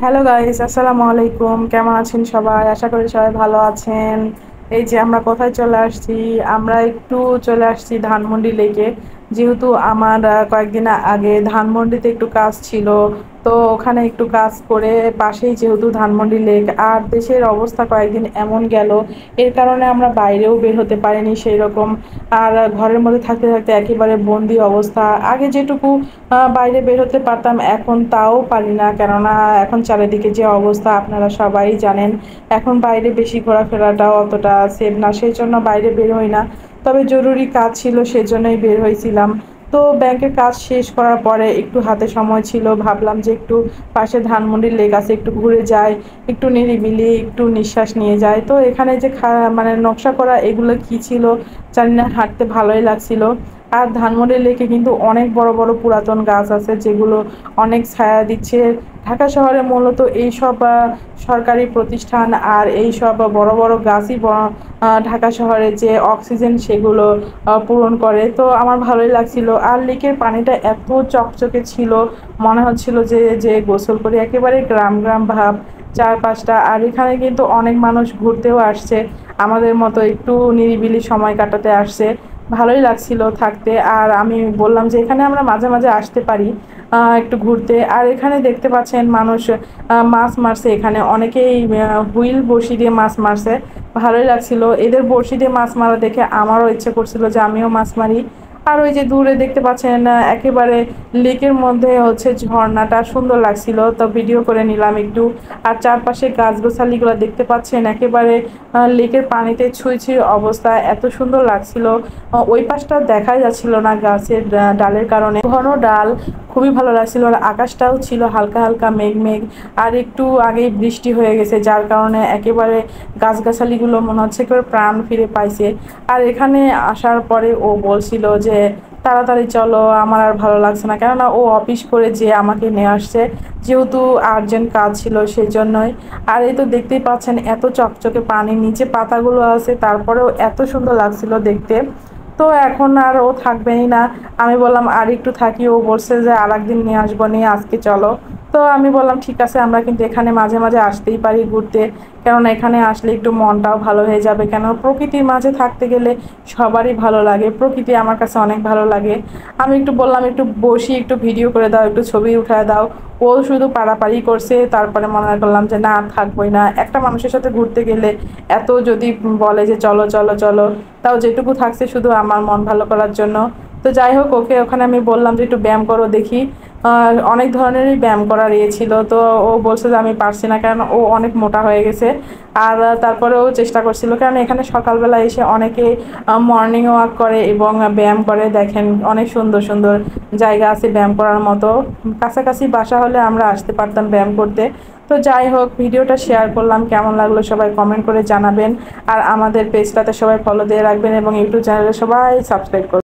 Hello guys, আসসালামু আলাইকুম। কেমন আছেন সবাই? আশা করি সবাই ভালো আছেন। এই যে আমরা কোথায় চলে আসছি, আমরা একটু চলে আসছি ধানমন্ডি লেকে। যেহেতু আমার কয়েকদিন আগে ধানমন্ডিতে একটু কাজ ছিল, তো ওখানে একটু কাজ করে পাশেই যেহেতু ধানমন্ডি লেক, আর দেশের অবস্থা কয়েকদিন এমন গেল, এর কারণে আমরা বাইরেও বের হতে পারিনি সেই রকম। আর ঘরের মধ্যে থাকতে থাকতে একেবারে বন্দি অবস্থা। আগে যেটুকু বাইরে বের হতে পারতাম, এখন তাও পারি না, কেননা এখন চারিদিকে যে অবস্থা আপনারা সবাই জানেন। এখন বাইরে বেশি ঘোরাফেরাটাও অতটা সেফ না, সেই জন্য বাইরে বের হই না। তবে জরুরি কাজ ছিল, সেজন্যই বের হয়েছিলাম। তো ব্যাংকের কাজ শেষ করার পরে একটু হাতে সময় ছিল, ভাবলাম যে একটু পাশে ধানমন্ডির লেক আছে, একটু ঘুরে যাই, একটু নিরিবিলি একটু নিঃশ্বাস নিয়ে যায়। তো এখানে যে মানে নকশা করা এগুলো কি ছিল জানি না, হাঁটতে ভালোই লাগছিল। আর ধানমন্ডি লেকে কিন্তু অনেক বড় বড় পুরাতন গাছ আছে, যেগুলো অনেক ছায়া দিচ্ছে। ঢাকা শহরে মূলত এইসব সরকারি প্রতিষ্ঠান আর এইসব বড় বড় গাছই ঢাকা শহরে যে অক্সিজেন সেগুলো পূরণ করে। তো আমার ভালোই লাগছিল। আর লেকের পানিটা এত চকচকে ছিল, মনে হচ্ছিল যে যে গোসল করি, একেবারে গ্রাম গ্রাম ভাব চারপাশটা। আর এখানে কিন্তু অনেক মানুষ ঘুরতেও আসছে, আমাদের মতো একটু নিরিবিলি সময় কাটাতে আসছে। ভালোই লাগছিল থাকতে। আর আমি বললাম যে এখানে আমরা মাঝে মাঝে আসতে পারি একটু ঘুরতে। আর এখানে দেখতে পাচ্ছেন মানুষ মাছ মারছে, এখানে অনেকেই হুইল বড়শি দিয়ে মাছ মারছে। ভালোই লাগছিল এদের বড়শি দিয়ে মাছ মারা দেখে, আমারও ইচ্ছে করছিল যে আমিও মাছ মারি। আর ওই যে দূরে দেখতে পাচ্ছেন একেবারে লেকের মধ্যে হচ্ছে ঝর্ণাটা, সুন্দর লাগছিল, তো ভিডিও করে নিলাম একটু। আর চারপাশে গাছগাছালিগুলো দেখতে পাচ্ছেন, একেবারে লেকের পানিতে ছুঁই ছুঁই অবস্থা, এত সুন্দর লাগছিল। ওই পাশটা দেখাই যাচ্ছিল না গাছের ডালের কারণে, ঘন ডাল। খুবই ভালো লাগছিল। আর আকাশটাও ছিল হালকা হালকা মেঘ মেঘ। আর একটু আগেই বৃষ্টি হয়ে গেছে, যার কারণে একেবারে গাছগাছালিগুলো মনে হচ্ছে করে প্রাণ ফিরে পাইছে। আর এখানে আসার পরে ও বলছিল যে তাড়াতাড়ি চলো, আমার আর ভালো লাগছে না, কেননা ও অফিস করে যে আমাকে নিয়ে আসছে, যেহেতু আর্জেন্ট কাজ ছিল সেই জন্যই। আর এই তো দেখতেই পাচ্ছেন এত চকচকে পানি, নিচে পাতাগুলো আছে, তারপরেও এত সুন্দর লাগছিল দেখতে। তো এখন আর ও থাকবেই না। আমি বললাম আর একটু থাকি, ও বলছে যে আর একদিন নিয়ে আসবো, নিয়ে আজকে চলো। তো আমি বললাম ঠিক আছে, আমরা কিন্তু এখানে মাঝে মাঝে আসতেই পারি ঘুরতে, কেননা এখানে আসলে একটু মনটাও ভালো হয়ে যাবে। কেন প্রকৃতির মাঝে থাকতে গেলে সবারই ভালো লাগে, প্রকৃতি আমার কাছে অনেক ভালো লাগে। আমি একটু বললাম একটু বসি, একটু ভিডিও করে দাও, একটু ছবি উঠায় দাও। ও শুধু পাড়াপাড়ি করছে। তারপরে মনে করলাম যে না, আর থাকবোই না। একটা মানুষের সাথে ঘুরতে গেলে এত যদি বলে যে চলো চলো চলো, তাও যেটুকু থাকছে শুধু আমার মন ভালো করার জন্য। তো যাই হোক, ওকে ওখানে আমি বললাম যে একটু ব্যায়াম করো দেখি। অনেক ধরনেরই ব্যায়াম করার ইয়ে ছিল, তো ও বলছে যে আমি পারছি না, কারণ ও অনেক মোটা হয়ে গেছে। আর তারপরেও চেষ্টা করছিল, কারণ এখানে সকালবেলা এসে অনেকে মর্নিং ওয়াক করে এবং ব্যায়াম করে। দেখেন অনেক সুন্দর সুন্দর জায়গা আছে ব্যায়াম করার মতো, কাছাকাছি বাসা হলে আমরা আসতে পারতাম ব্যায়াম করতে। তো যাই হোক, ভিডিওটা শেয়ার করলাম, কেমন লাগলো সবাই কমেন্ট করে জানাবেন। আর আমাদের পেজটাতে সবাই ফলো দিয়ে রাখবেন এবং ইউটিউব চ্যানেলে সবাই সাবস্ক্রাইব করবেন।